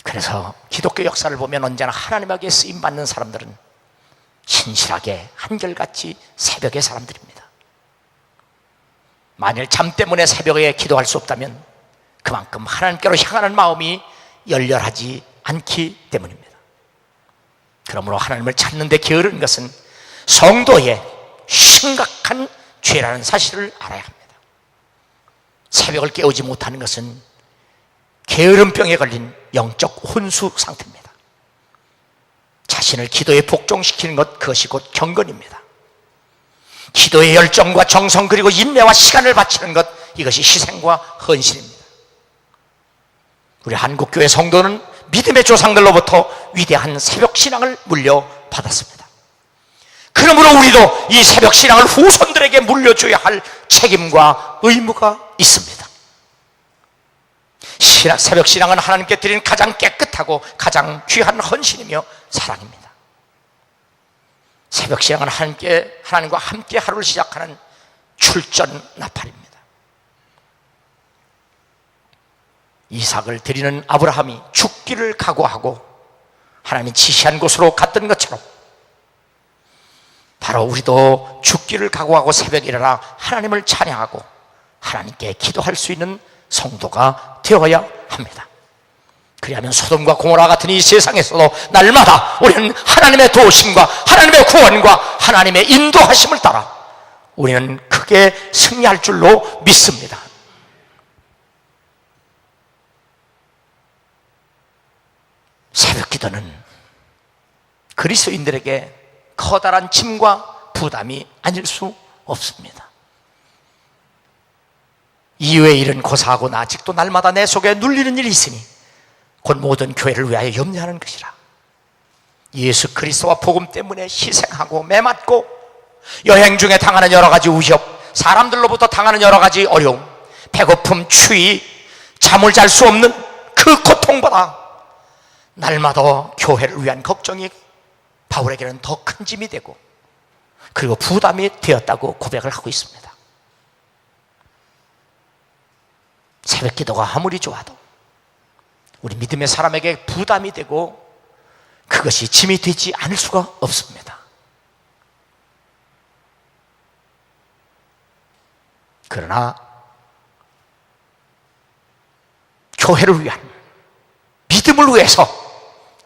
그래서 기독교 역사를 보면 언제나 하나님에게 쓰임받는 사람들은 신실하게 한결같이 새벽의 사람들입니다. 만일 잠 때문에 새벽에 기도할 수 없다면 그만큼 하나님께로 향하는 마음이 열렬하지 않기 때문입니다. 그러므로 하나님을 찾는 데 게으른 것은 성도의 심각한 죄라는 사실을 알아야 합니다. 새벽을 깨우지 못하는 것은 게으름병에 걸린 영적 혼수 상태입니다. 자신을 기도에 복종시키는 것, 그것이 곧 경건입니다. 기도의 열정과 정성 그리고 인내와 시간을 바치는 것, 이것이 희생과 헌신입니다. 우리 한국교회 성도는 믿음의 조상들로부터 위대한 새벽신앙을 물려받았습니다. 그러므로 우리도 이 새벽신앙을 후손들에게 물려줘야 할 책임과 의무가 있습니다. 새벽신앙은 하나님께 드리는 가장 깨끗하고 가장 귀한 헌신이며 사랑입니다. 새벽신앙은 하나님과 함께 하루를 시작하는 출전 나팔입니다. 이삭을 드리는 아브라함이 죽기를 각오하고 하나님이 지시한 곳으로 갔던 것처럼 바로 우리도 죽기를 각오하고 새벽에 일어나 하나님을 찬양하고 하나님께 기도할 수 있는 성도가 되어야 합니다. 그리하면 소돔과 고모라 같은 이 세상에서도 날마다 우리는 하나님의 도우심과 하나님의 구원과 하나님의 인도하심을 따라 우리는 크게 승리할 줄로 믿습니다. 새벽 기도는 그리스도인들에게 커다란 짐과 부담이 아닐 수 없습니다. 이후의 일은 고사하고 나 아직도 날마다 내 속에 눌리는 일이 있으니 곧 모든 교회를 위하여 염려하는 것이라. 예수 그리스도와 복음 때문에 희생하고 매맞고 여행 중에 당하는 여러 가지 위협, 사람들로부터 당하는 여러 가지 어려움, 배고픔, 추위, 잠을 잘 수 없는 그 고통보다 날마다 교회를 위한 걱정이 바울에게는 더 큰 짐이 되고 그리고 부담이 되었다고 고백을 하고 있습니다. 새벽 기도가 아무리 좋아도 우리 믿음의 사람에게 부담이 되고 그것이 짐이 되지 않을 수가 없습니다. 그러나 교회를 위한 믿음을 위해서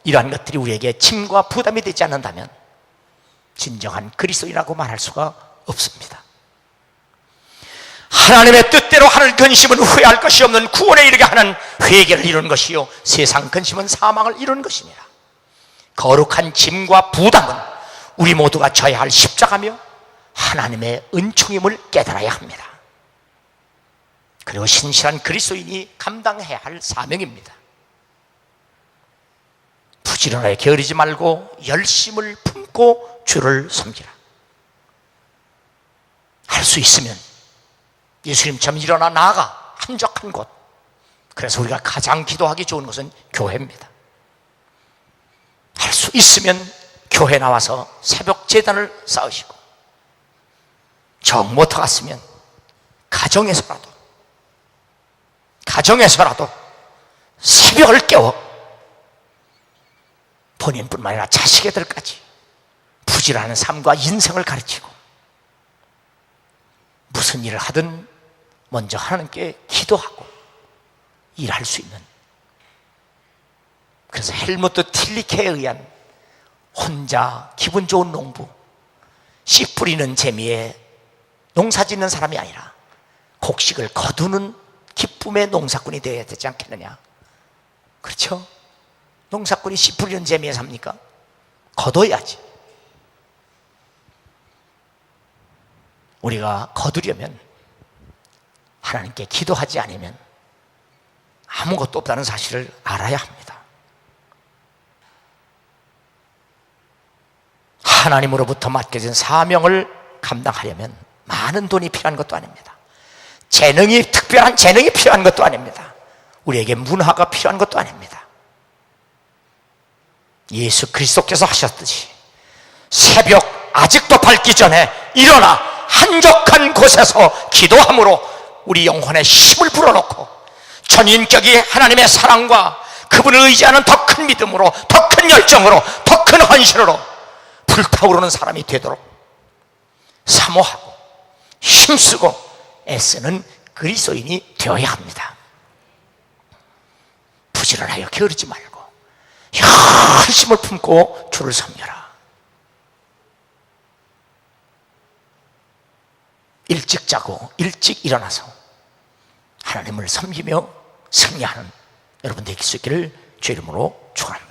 이러한 것들이 우리에게 짐과 부담이 되지 않는다면 진정한 그리스도인이라고 말할 수가 없습니다. 하나님의 뜻대로 하는 근심은 후회할 것이 없는 구원에 이르게 하는 회개를 이루는 것이요 세상 근심은 사망을 이루는 것이니라. 거룩한 짐과 부담은 우리 모두가 져야 할 십자가며 하나님의 은총임을 깨달아야 합니다. 그리고 신실한 그리스도인이 감당해야 할 사명입니다. 부지런하게 게으르지 말고 열심을 품고 주를 섬기라. 할 수 있으면 예수님처럼 일어나 나아가 한적한 곳, 그래서 우리가 가장 기도하기 좋은 곳은 교회입니다. 할 수 있으면 교회 나와서 새벽 제단을 쌓으시고, 정 못하겠으면 가정에서라도 새벽을 깨워 본인뿐만 아니라 자식애들까지 부지런한 삶과 인생을 가르치고, 무슨 일을 하든 먼저 하나님께 기도하고 일할 수 있는, 그래서 헬무트 틸리케에 의한 혼자 기분 좋은 농부, 씨 뿌리는 재미에 농사 짓는 사람이 아니라 곡식을 거두는 기쁨의 농사꾼이 되어야 되지 않겠느냐. 그렇죠? 농사꾼이 씨 뿌리는 재미에 삽니까? 거둬야지. 우리가 거두려면 하나님께 기도하지 않으면 아무것도 없다는 사실을 알아야 합니다. 하나님으로부터 맡겨진 사명을 감당하려면 많은 돈이 필요한 것도 아닙니다. 특별한 재능이 필요한 것도 아닙니다. 우리에게 문화가 필요한 것도 아닙니다. 예수 그리스도께서 하셨듯이 새벽 아직도 밝기 전에 일어나 한적한 곳에서 기도함으로 우리 영혼에 힘을 불어넣고 전인격이 하나님의 사랑과 그분을 의지하는 더 큰 믿음으로, 더 큰 열정으로, 더 큰 헌신으로 불타오르는 사람이 되도록 사모하고 힘쓰고 애쓰는 그리스도인이 되어야 합니다. 부지런하여 게으르지 말고 열심을 품고 주를 섬겨라. 일찍 자고 일찍 일어나서 하나님을 섬기며 승리하는 여러분 되실 수 있기를 주의 이름으로 축원합니다.